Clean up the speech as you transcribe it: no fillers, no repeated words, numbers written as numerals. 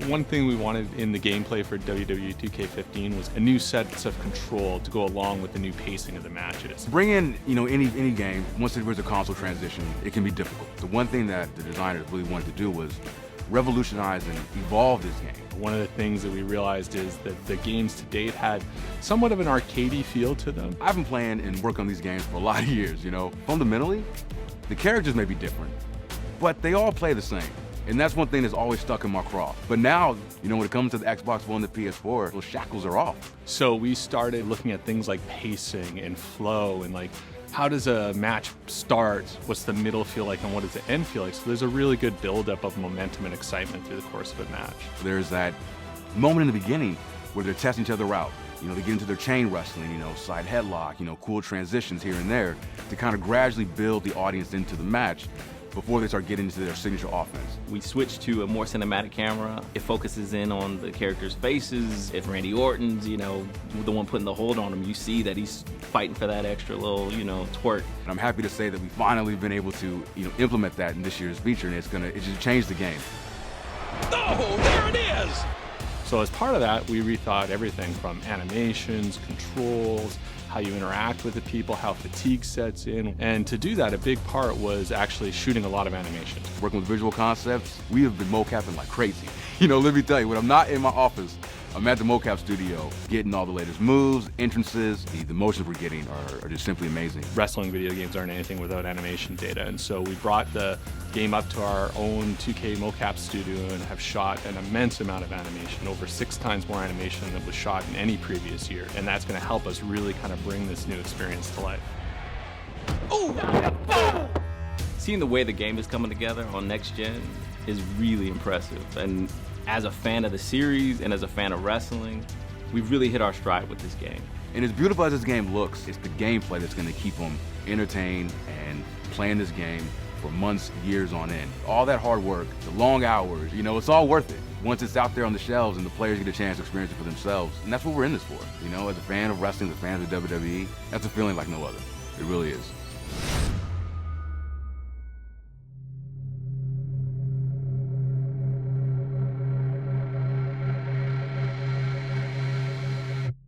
One thing we wanted in the gameplay for WWE 2K15 was a new set of control to go along with the new pacing of the matches. Bring in, any game, once there's a console transition, it can be difficult. The one thing that the designers really wanted to do was revolutionize and evolve this game. One of the things that we realized is that the games to date had somewhat of an arcadey feel to them. I've been playing and working on these games for a lot of years, Fundamentally, the characters may be different, but they all play the same. And that's one thing that's always stuck in my craw. But now, when it comes to the Xbox One and the PS4, those shackles are off. So we started looking at things like pacing and flow and how does a match start? What's the middle feel like and what does the end feel like? So there's a really good buildup of momentum and excitement through the course of a match. There's that moment in the beginning where they're testing each other out. They get into their chain wrestling, side headlock, cool transitions here and there to kind of gradually build the audience into the match before they start getting into their signature offense. We switched to a more cinematic camera. It focuses in on the characters' faces. If Randy Orton's, the one putting the hold on him, you see that he's fighting for that extra little, twerk. And I'm happy to say that we finally been able to, implement that in this year's feature, and it just changed the game. Oh, there it is! So as part of that, we rethought everything from animations, controls, how you interact with the people, how fatigue sets in. And to do that, a big part was actually shooting a lot of animation. Working with visual concepts, we have been mocapping like crazy. Let me tell you, when I'm not in my office, I'm at the mocap studio getting all the latest moves, entrances. The motions we're getting are just simply amazing. Wrestling video games aren't anything without animation data, and so we brought the game up to our own 2K mocap studio and have shot an immense amount of animation, over 6 times more animation than was shot in any previous year, and that's going to help us really kind of bring this new experience to life. Ooh. Seeing the way the game is coming together on next gen is really impressive, and as a fan of the series and as a fan of wrestling, we've really hit our stride with this game. And as beautiful as this game looks, it's the gameplay that's going to keep them entertained and playing this game for months, years on end. All that hard work, the long hours, it's all worth it. Once it's out there on the shelves and the players get a chance to experience it for themselves. And that's what we're in this for. As a fan of wrestling, as a fan of the WWE, that's a feeling like no other. It really is.